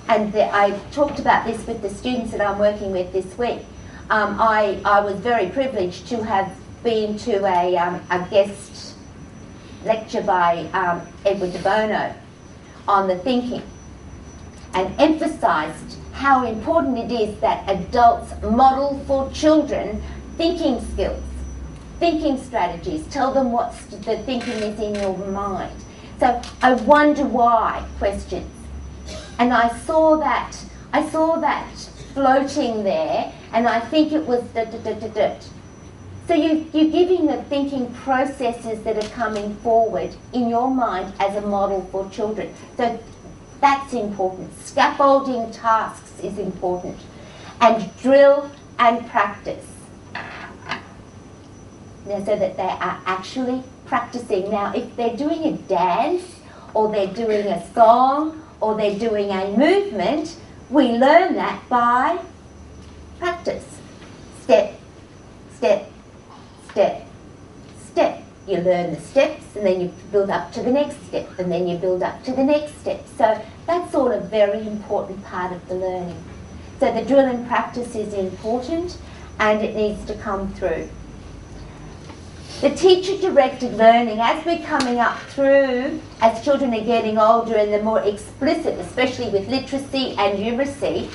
and I talked about this with the students that I'm working with this week. I was very privileged to have been to a guest lecture by Edward de Bono on the thinking, and emphasised how important it is that adults model for children thinking skills, thinking strategies, tell them what the thinking is in your mind. So I wonder why questions. And I saw that floating there, and I think it was So you're giving the thinking processes that are coming forward in your mind as a model for children. So that's important. Scaffolding tasks is important. And drill and practice. Now, so that they are actually practicing. Now, if they're doing a dance, or they're doing a song, or they're doing a movement, we learn that by practice. Step, step, step, step. You learn the steps, and then you build up to the next step, and then you build up to the next step. So that's all a very important part of the learning. So the drill and practice is important, and it needs to come through. The teacher-directed learning, as we're coming up through, as children are getting older and they're more explicit, especially with literacy and numeracy,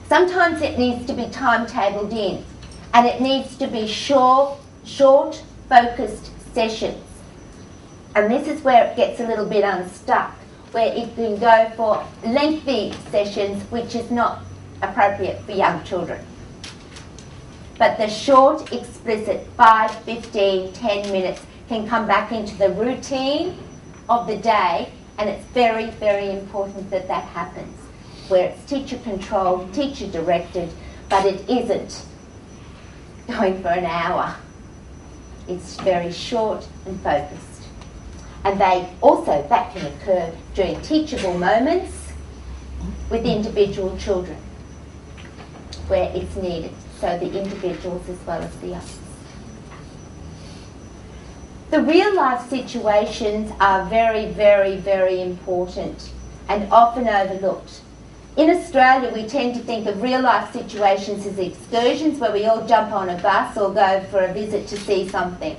sometimes it needs to be timetabled in, and it needs to be short, focused sessions. And this is where it gets a little bit unstuck, where it can go for lengthy sessions, which is not appropriate for young children. But the short, explicit 5, 15, 10 minutes can come back into the routine of the day, and it's very, very important that that happens, where it's teacher-controlled, teacher-directed, but it isn't going for an hour. It's very short and focused. And that can occur during teachable moments with individual children, where it's needed. So the individuals as well as the others. The real life situations are very, very, very important and often overlooked. In Australia, we tend to think of real life situations as excursions where we all jump on a bus or go for a visit to see something.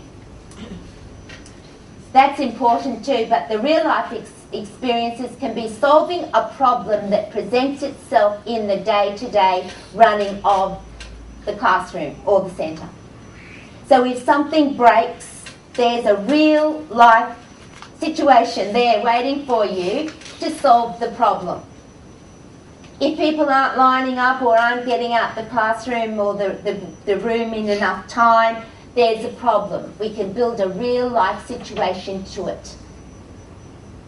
That's important too, but the real life experiences can be solving a problem that presents itself in the day-to-day running of the classroom or the centre. So if something breaks, there's a real life situation there waiting for you to solve the problem. If people aren't lining up or aren't getting out the classroom or the room in enough time, there's a problem. We can build a real life situation to it.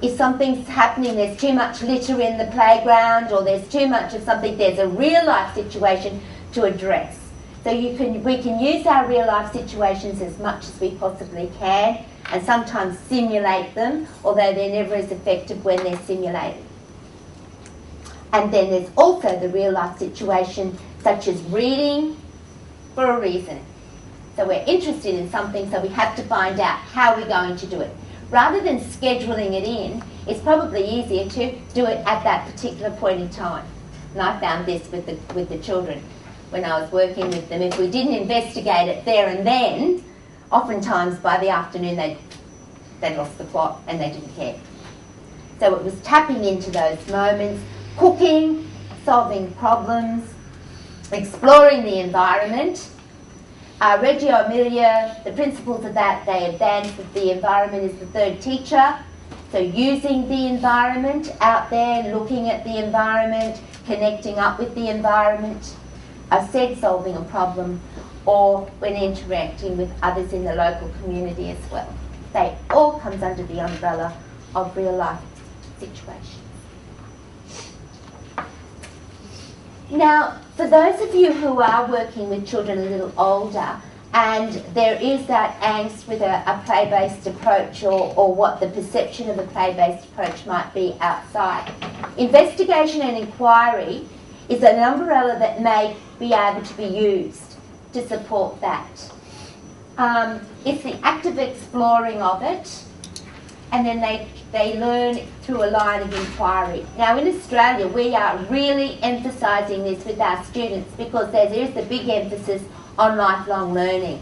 If something's happening, there's too much litter in the playground or there's too much of something, there's a real life situation to address. So we can use our real life situations as much as we possibly can, and sometimes simulate them, although they're never as effective when they're simulated. And then there's also the real life situation, such as reading for a reason. So we're interested in something, so we have to find out how we're going to do it. Rather than scheduling it in, it's probably easier to do it at that particular point in time. And I found this with the children when I was working with them. If we didn't investigate it there and then, oftentimes by the afternoon they'd lost the plot and they didn't care. So it was tapping into those moments, cooking, solving problems, exploring the environment. Reggio Emilia, the principles of that, they advance that the environment is the third teacher. So using the environment out there, looking at the environment, connecting up with the environment. I've said solving a problem, or when interacting with others in the local community as well. They all comes under the umbrella of real life situations. Now, for those of you who are working with children a little older, and there is that angst with a play-based approach or what the perception of a play-based approach might be outside, investigation and inquiry is an umbrella that may be able to be used to support that. It's the active exploring of it, and then they learn through a line of inquiry. Now in Australia we are really emphasising this with our students because there is the big emphasis on lifelong learning.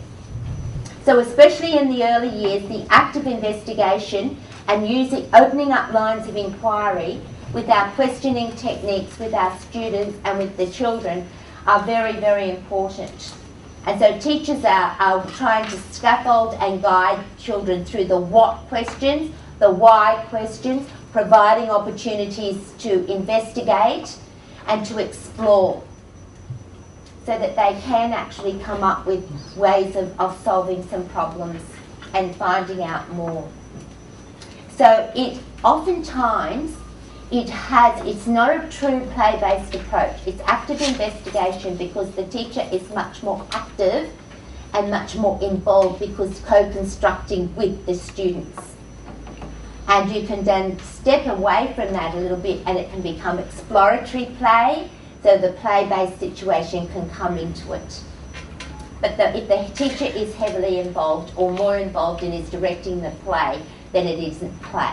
So especially in the early years, the active investigation and opening up lines of inquiry with our questioning techniques with our students and with the children are very, very important. And so teachers are trying to scaffold and guide children through the what questions, the why questions, providing opportunities to investigate and to explore so that they can actually come up with ways of solving some problems and finding out more. So oftentimes it's not a true play-based approach. It's active investigation because the teacher is much more active and much more involved because co-constructing with the students. And you can then step away from that a little bit and it can become exploratory play, so the play-based situation can come into it. But if the teacher is heavily involved or more involved and is directing the play, then it isn't play.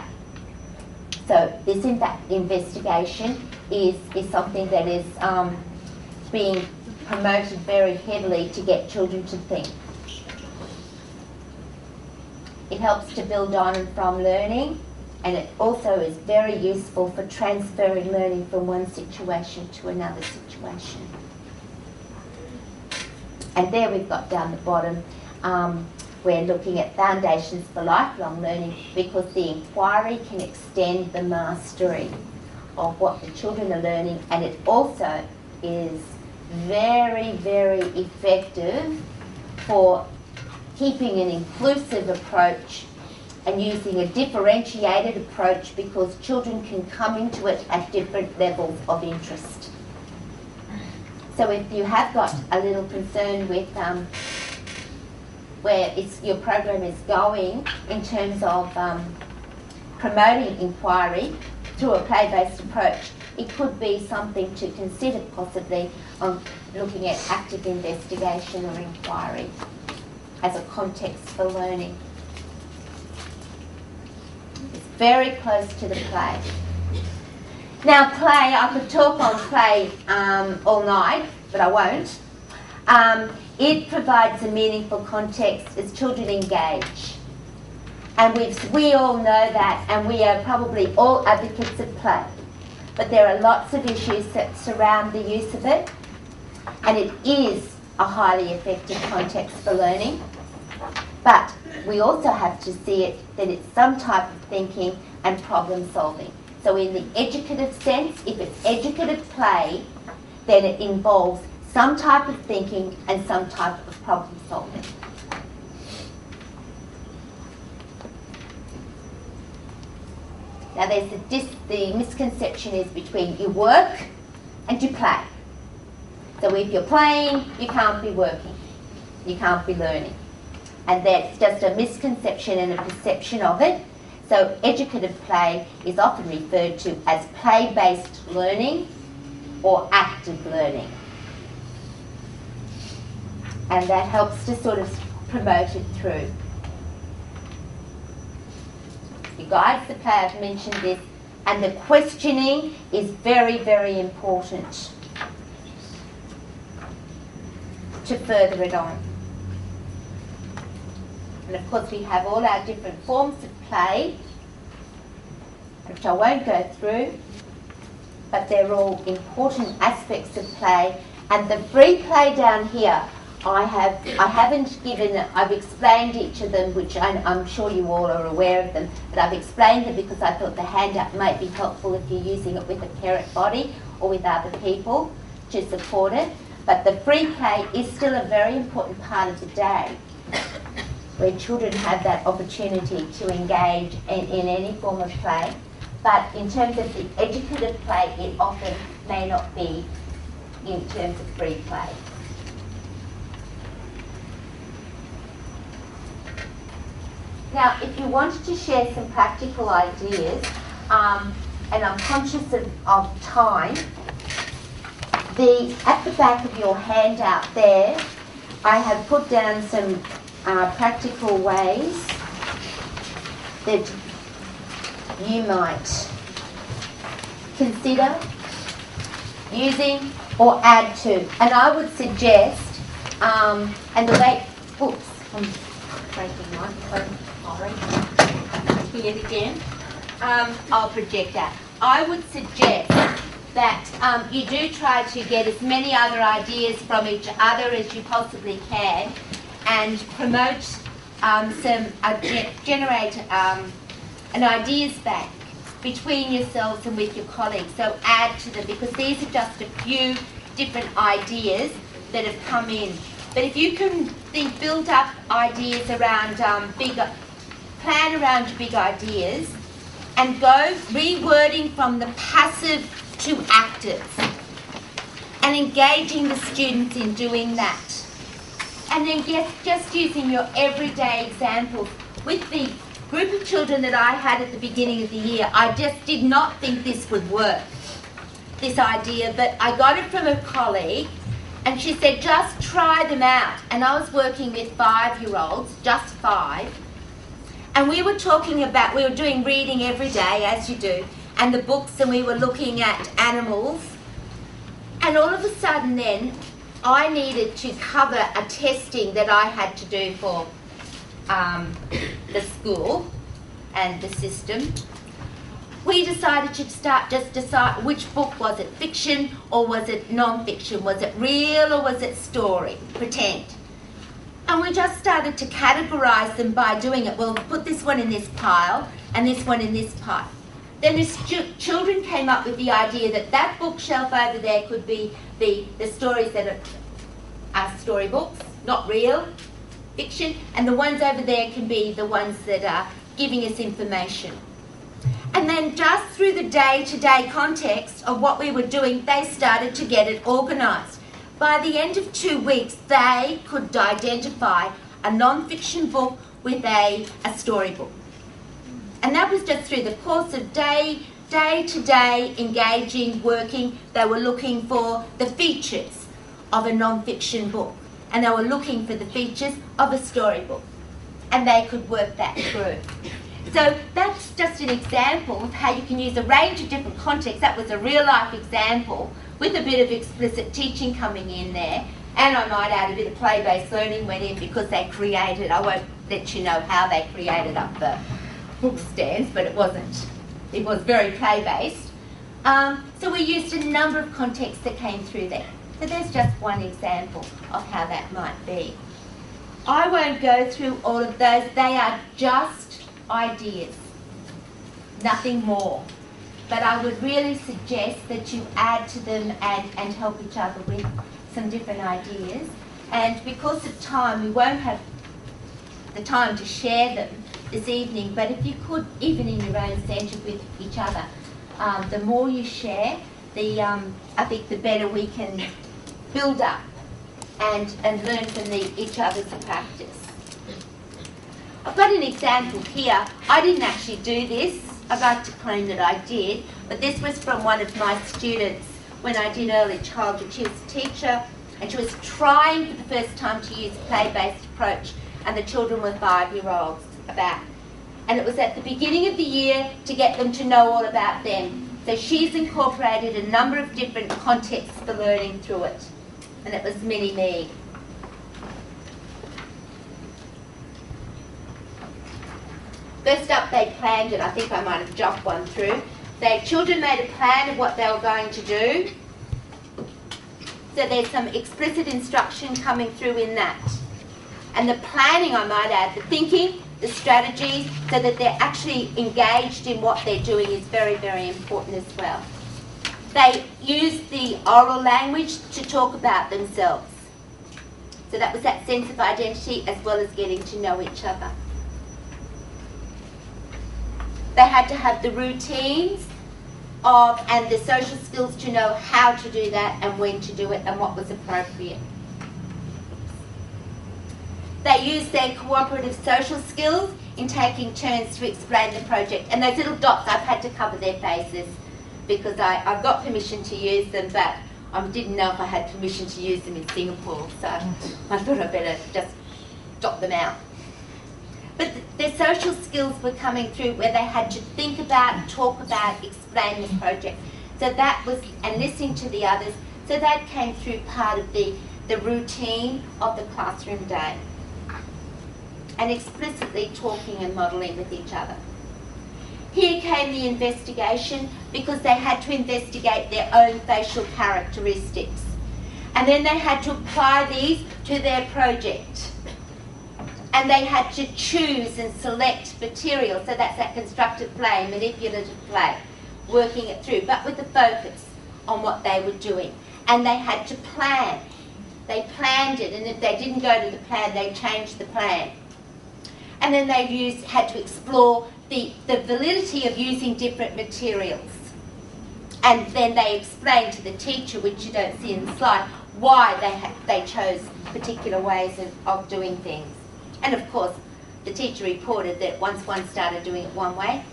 So this investigation is something that is being promoted very heavily to get children to think. It helps to build on and from learning, and it also is very useful for transferring learning from one situation to another situation. And there we've got down the bottom, we're looking at foundations for lifelong learning because the inquiry can extend the mastery of what the children are learning, and it also is very, very effective for keeping an inclusive approach and using a differentiated approach because children can come into it at different levels of interest. So if you have got a little concern with where your program is going in terms of promoting inquiry through a play-based approach, it could be something to consider possibly on looking at active investigation or inquiry as a context for learning. It's very close to the play. Now play, I could talk on play all night, but I won't. It provides a meaningful context as children engage. And we all know that, and we are probably all advocates of play. But there are lots of issues that surround the use of it, and it is a highly effective context for learning. But we also have to see it that it's some type of thinking and problem solving. So in the educative sense, if it's educative play, then it involves some type of thinking and some type of problem solving. Now there's the misconception is between you work and you play. So if you're playing, you can't be working. You can't be learning. And that's just a misconception and a perception of it. So educative play is often referred to as play-based learning or active learning. And that helps to sort of promote it through. You guides the play, I've mentioned this, and the questioning is very, very important to further it on. And of course we have all our different forms of play, which I won't go through, but they're all important aspects of play. And the free play down here, I've explained each of them, which I'm sure you all are aware of them, but I've explained them because I thought the handout might be helpful if you're using it with a parent body or with other people to support it. But the free play is still a very important part of the day, where children have that opportunity to engage in any form of play. But in terms of the educative play, it often may not be in terms of free play. Now, if you wanted to share some practical ideas, and I'm conscious of time, at the back of your handout there, I have put down some practical ways that you might consider using or add to. And I would suggest, and the way, oops, I'm breaking my phone, sorry. Here again. I'll project that. I would suggest that you do try to get as many other ideas from each other as you possibly can, and promote generate an ideas bank between yourselves and with your colleagues. So add to them, because these are just a few different ideas that have come in. But if you can build up ideas around plan around your big ideas, and go rewording from the passive to active, and engaging the students in doing that. And then just using your everyday examples. With the group of children that I had at the beginning of the year, I just did not think this would work, this idea, but I got it from a colleague, and she said, just try them out. And I was working with 5-year-olds, just 5, and we were talking about, we were doing reading every day, as you do, and the books, and we were looking at animals. And all of a sudden then, I needed to cover a testing that I had to do for the school and the system. We decided to decide which book was it, fiction or was it non-fiction? Was it real or was it story, pretend? And we just started to categorise them by doing it. We'll put this one in this pile and this one in this pile. Then the children came up with the idea that that bookshelf over there could be the stories that are storybooks, not real, fiction, and the ones over there can be the ones that are giving us information. And then just through the day-to-day context of what we were doing, they started to get it organised. By the end of 2 weeks, they could identify a non-fiction book with a storybook. And that was just through the course of day-to-day engaging, working. They were looking for the features of a non-fiction book, and they were looking for the features of a storybook, and they could work that through. So that's just an example of how you can use a range of different contexts. That was a real-life example with a bit of explicit teaching coming in there, and I might add a bit of play-based learning went in because they created, I won't let you know how they created up the book stands, but it wasn't. It was very play-based. So we used a number of contexts that came through there. So there's just one example of how that might be. I won't go through all of those. They are just ideas, nothing more. But I would really suggest that you add to them and help each other with some different ideas. And because of time, we won't have the time to share them this evening, but if you could, even in your own centre with each other, the more you share, I think the better we can build up and learn from each other's practice. I've got an example here. I didn't actually do this. I'd like to claim that I did, but this was from one of my students when I did early childhood. She was a teacher, and she was trying for the first time to use a play-based approach, and the children were 5-year-olds about. And it was at the beginning of the year to get them to know all about them. So she's incorporated a number of different contexts for learning through it. And it was mini-me. First up, they planned it. I think I might have jumped one through. The children made a plan of what they were going to do. So there's some explicit instruction coming through in that. And the planning, I might add, the thinking, the strategies, so that they're actually engaged in what they're doing is very, very important as well. They used the oral language to talk about themselves. So that was that sense of identity as well as getting to know each other. They had to have the routines and the social skills to know how to do that and when to do it and what was appropriate. They used their cooperative social skills in taking turns to explain the project. And those little dots, I've had to cover their faces because I've got permission to use them, but I didn't know if I had permission to use them in Singapore, so I thought I'd better just dot them out. But their social skills were coming through where they had to think about, talk about, explain the project. So that was, and listening to the others, so that came through part of the routine of the classroom day. And explicitly talking and modelling with each other. Here came the investigation, because they had to investigate their own facial characteristics. And then they had to apply these to their project. And they had to choose and select material, so that's that constructive play, manipulative play, working it through, but with a focus on what they were doing. And they had to plan. They planned it, and if they didn't go to the plan, they changed the plan. And then they had to explore the validity of using different materials. And then they explained to the teacher, which you don't see in the slide, why they chose particular ways of doing things. And of course, the teacher reported that once one started doing it one way,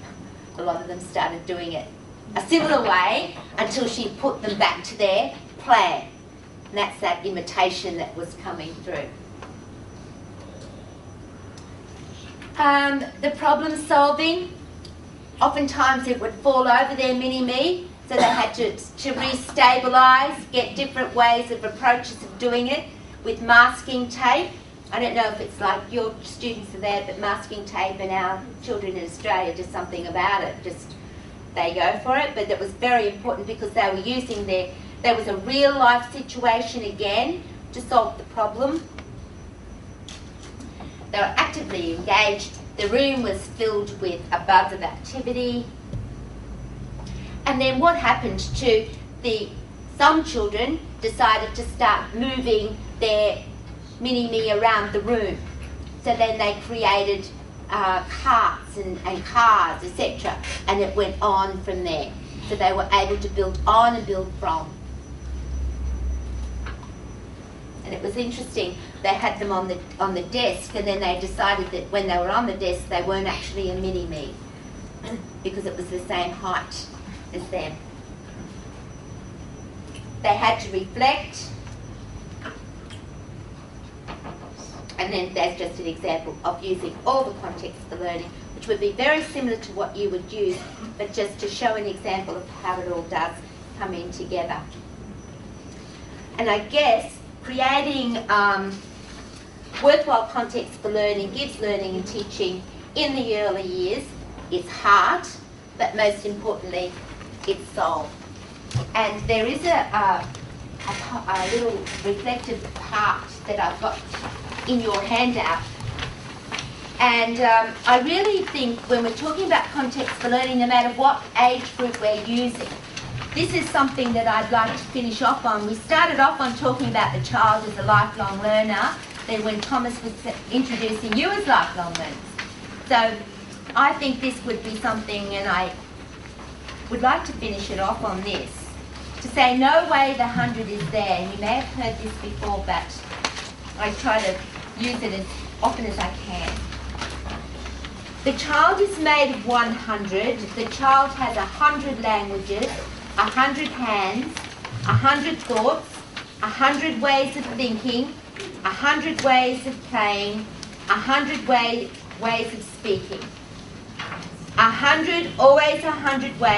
a lot of them started doing it a similar way until she put them back to their plan. And that's that imitation that was coming through. The problem solving, oftentimes it would fall over their mini-me, so they had to restabilise, get different ways of approaches of doing it with masking tape. I don't know if it's like your students are there, but masking tape and our children in Australia do something about it. Just they go for it, but it was very important because they were using there was a real life situation again to solve the problem. They were actively engaged. The room was filled with a buzz of activity. And then what happened to some children decided to start moving their mini-me around the room. So then they created carts and cars, etc. And it went on from there. So they were able to build on and build from. And it was interesting, they had them on the desk, and then they decided that when they were on the desk they weren't actually a mini-me because it was the same height as them. They had to reflect, and then there's just an example of using all the context for learning, which would be very similar to what you would use, but just to show an example of how it all does come in together. And I guess creating worthwhile context for learning gives learning and teaching in the early years is hard, but most importantly, it's solved. And there is a little reflective part that I've got in your handout. And I really think when we're talking about context for learning, no matter what age group we're using, this is something that I'd like to finish off on. We started off on talking about the child as a lifelong learner, then when Thomas was introducing you as lifelong learners. So I think this would be something, and I would like to finish it off on this, to say no way the 100 is there. And you may have heard this before, but I try to use it as often as I can. The child is made of 100. The child has 100 languages, 100 hands, 100 thoughts, 100 ways of thinking, 100 ways of playing, 100 ways of speaking. 100, always 100 ways.